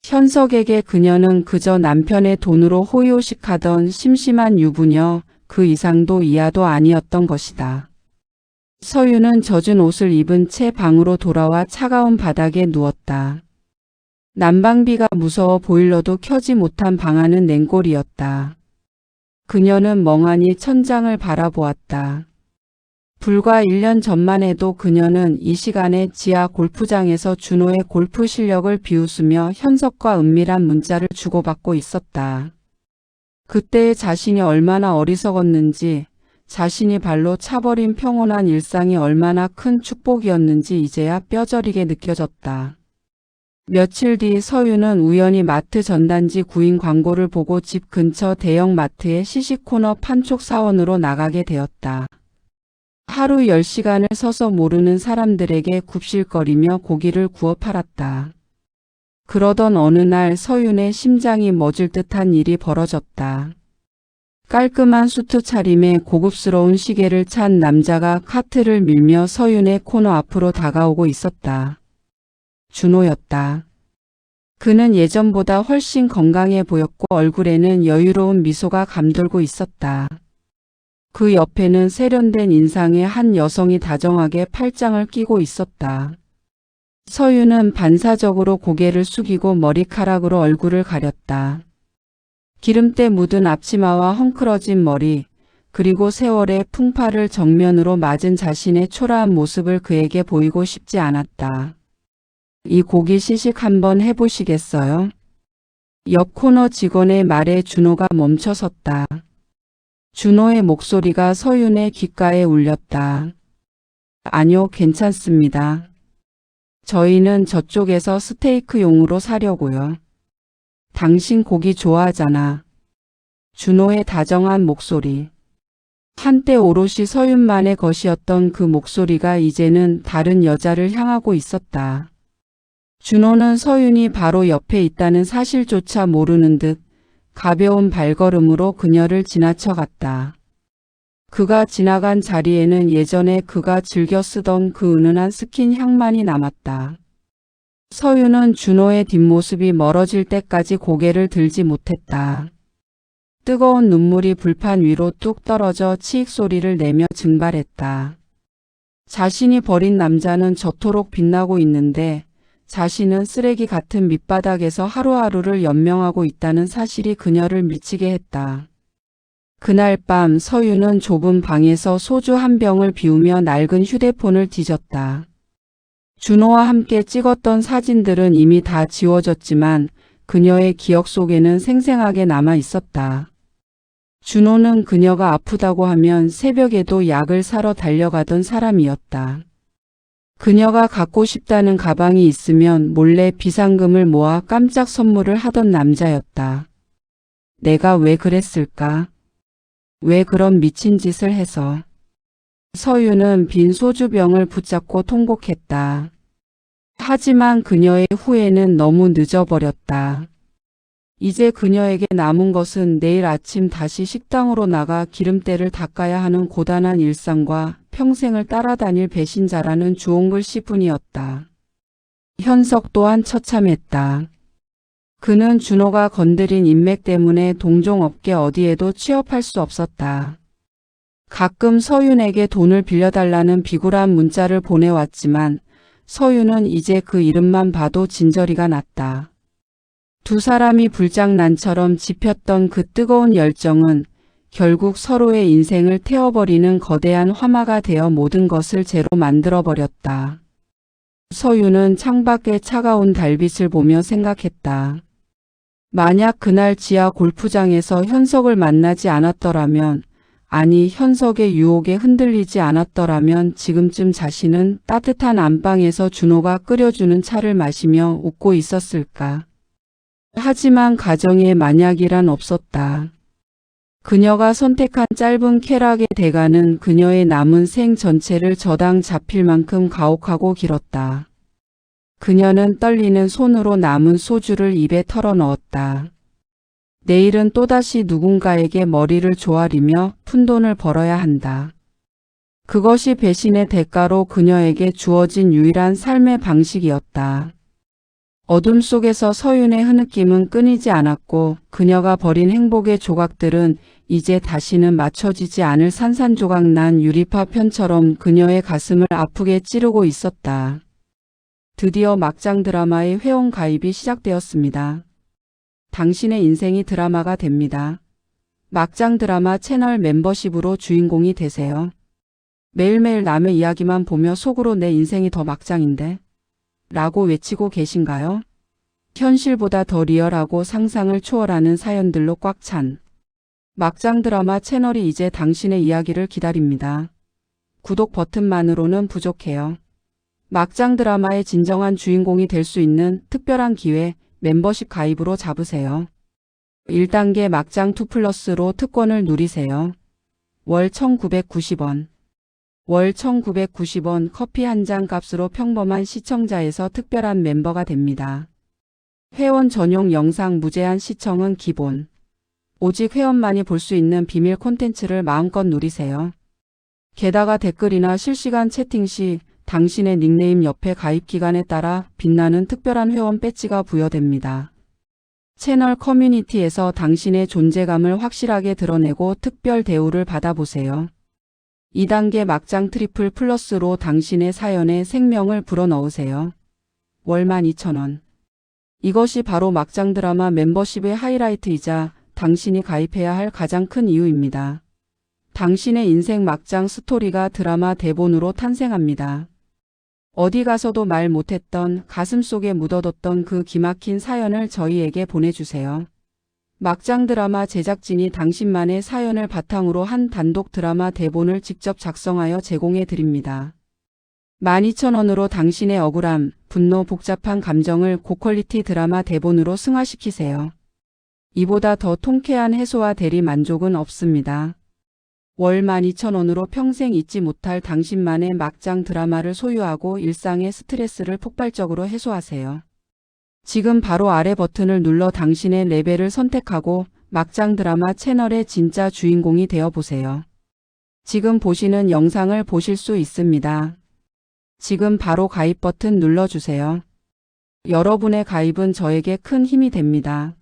현석에게 그녀는 그저 남편의 돈으로 호의호식하던 심심한 유부녀, 그 이상도 이하도 아니었던 것이다. 서윤은 젖은 옷을 입은 채 방으로 돌아와 차가운 바닥에 누웠다. 난방비가 무서워 보일러도 켜지 못한 방 안은 냉골이었다. 그녀는 멍하니 천장을 바라보았다. 불과 1년 전만 해도 그녀는 이 시간에 지하 골프장에서 준호의 골프 실력을 비웃으며 현석과 은밀한 문자를 주고받고 있었다. 그때의 자신이 얼마나 어리석었는지, 자신이 발로 차버린 평온한 일상이 얼마나 큰 축복이었는지 이제야 뼈저리게 느껴졌다. 며칠 뒤 서윤은 우연히 마트 전단지 구인 광고를 보고 집 근처 대형 마트의 시식코너 판촉 사원으로 나가게 되었다. 하루 10시간을 서서 모르는 사람들에게 굽실거리며 고기를 구워 팔았다. 그러던 어느 날 서윤의 심장이 멎을 듯한 일이 벌어졌다. 깔끔한 수트 차림에 고급스러운 시계를 찬 남자가 카트를 밀며 서윤의 코너 앞으로 다가오고 있었다. 준호였다. 그는 예전보다 훨씬 건강해 보였고 얼굴에는 여유로운 미소가 감돌고 있었다. 그 옆에는 세련된 인상의 한 여성이 다정하게 팔짱을 끼고 있었다. 서윤은 반사적으로 고개를 숙이고 머리카락으로 얼굴을 가렸다. 기름때 묻은 앞치마와 헝클어진 머리, 그리고 세월의 풍파를 정면으로 맞은 자신의 초라한 모습을 그에게 보이고 싶지 않았다. 이 고기 시식 한번 해보시겠어요? 옆 코너 직원의 말에 준호가 멈춰섰다. 준호의 목소리가 서윤의 귓가에 울렸다. 아니요, 괜찮습니다. 저희는 저쪽에서 스테이크용으로 사려고요. 당신 고기 좋아하잖아. 준호의 다정한 목소리. 한때 오롯이 서윤만의 것이었던 그 목소리가 이제는 다른 여자를 향하고 있었다. 준호는 서윤이 바로 옆에 있다는 사실조차 모르는 듯 가벼운 발걸음으로 그녀를 지나쳐 갔다. 그가 지나간 자리에는 예전에 그가 즐겨 쓰던 그 은은한 스킨 향만이 남았다. 서유는 준호의 뒷모습이 멀어질 때까지 고개를 들지 못했다. 뜨거운 눈물이 불판 위로 뚝 떨어져 치익 소리를 내며 증발했다. 자신이 버린 남자는 저토록 빛나고 있는데 자신은 쓰레기 같은 밑바닥에서 하루하루를 연명하고 있다는 사실이 그녀를 미치게 했다. 그날 밤 서유는 좁은 방에서 소주 한 병을 비우며 낡은 휴대폰을 뒤졌다. 준호와 함께 찍었던 사진들은 이미 다 지워졌지만 그녀의 기억 속에는 생생하게 남아 있었다. 준호는 그녀가 아프다고 하면 새벽에도 약을 사러 달려가던 사람이었다. 그녀가 갖고 싶다는 가방이 있으면 몰래 비상금을 모아 깜짝 선물을 하던 남자였다. 내가 왜 그랬을까? 왜 그런 미친 짓을 해서? 서유는 빈 소주병을 붙잡고 통곡했다. 하지만 그녀의 후회는 너무 늦어버렸다. 이제 그녀에게 남은 것은 내일 아침 다시 식당으로 나가 기름때를 닦아야 하는 고단한 일상과 평생을 따라다닐 배신자라는 주홍글 씨뿐이었다. 현석 또한 처참했다. 그는 준호가 건드린 인맥 때문에 동종업계 어디에도 취업할 수 없었다. 가끔 서윤에게 돈을 빌려달라는 비굴한 문자를 보내왔지만 서윤은 이제 그 이름만 봐도 진저리가 났다. 두 사람이 불장난처럼 지폈던 그 뜨거운 열정은 결국 서로의 인생을 태워버리는 거대한 화마가 되어 모든 것을 재로 만들어버렸다. 서윤은 창밖의 차가운 달빛을 보며 생각했다. 만약 그날 지하 골프장에서 현석을 만나지 않았더라면, 아니 현석의 유혹에 흔들리지 않았더라면 지금쯤 자신은 따뜻한 안방에서 준호가 끓여주는 차를 마시며 웃고 있었을까. 하지만 가정에 만약이란 없었다. 그녀가 선택한 짧은 쾌락의 대가는 그녀의 남은 생 전체를 저당 잡힐 만큼 가혹하고 길었다. 그녀는 떨리는 손으로 남은 소주를 입에 털어넣었다. 내일은 또다시 누군가에게 머리를 조아리며 푼돈을 벌어야 한다. 그것이 배신의 대가로 그녀에게 주어진 유일한 삶의 방식이었다. 어둠 속에서 서윤의 흐느낌은 끊이지 않았고 그녀가 버린 행복의 조각들은 이제 다시는 맞춰지지 않을 산산조각 난 유리파 편처럼 그녀의 가슴을 아프게 찌르고 있었다. 드디어 막장 드라마의 회원 가입이 시작되었습니다. 당신의 인생이 드라마가 됩니다. 막장 드라마 채널 멤버십으로 주인공이 되세요. 매일매일 남의 이야기만 보며 속으로 내 인생이 더 막장인데? 라고 외치고 계신가요? 현실보다 더 리얼하고 상상을 초월하는 사연들로 꽉 찬 막장 드라마 채널이 이제 당신의 이야기를 기다립니다. 구독 버튼만으로는 부족해요. 막장 드라마의 진정한 주인공이 될 수 있는 특별한 기회 멤버십 가입으로 잡으세요. 1단계 막장 2플러스로 특권을 누리세요. 월 1,990원. 월 1,990원 커피 한 잔 값으로 평범한 시청자에서 특별한 멤버가 됩니다. 회원 전용 영상 무제한 시청은 기본. 오직 회원만이 볼 수 있는 비밀 콘텐츠를 마음껏 누리세요. 게다가 댓글이나 실시간 채팅 시 당신의 닉네임 옆에 가입 기간에 따라 빛나는 특별한 회원 배지가 부여됩니다. 채널 커뮤니티에서 당신의 존재감을 확실하게 드러내고 특별 대우를 받아보세요. 2단계 막장 트리플 플러스로 당신의 사연에 생명을 불어넣으세요. 월 12,000원. 이것이 바로 막장 드라마 멤버십의 하이라이트이자 당신이 가입해야 할 가장 큰 이유입니다. 당신의 인생 막장 스토리가 드라마 대본으로 탄생합니다. 어디 가서도 말 못했던 가슴속에 묻어뒀던 그 기막힌 사연을 저희에게 보내주세요. 막장 드라마 제작진이 당신만의 사연을 바탕으로 한 단독 드라마 대본을 직접 작성하여 제공해 드립니다. 12,000원으로 당신의 억울함, 분노, 복잡한 감정을 고퀄리티 드라마 대본으로 승화시키세요. 이보다 더 통쾌한 해소와 대리 만족은 없습니다. 월 12,000원으로 평생 잊지 못할 당신만의 막장 드라마를 소유하고 일상의 스트레스를 폭발적으로 해소하세요. 지금 바로 아래 버튼을 눌러 당신의 레벨을 선택하고 막장 드라마 채널의 진짜 주인공이 되어보세요. 지금 보시는 영상을 보실 수 있습니다. 지금 바로 가입 버튼 눌러주세요. 여러분의 가입은 저에게 큰 힘이 됩니다.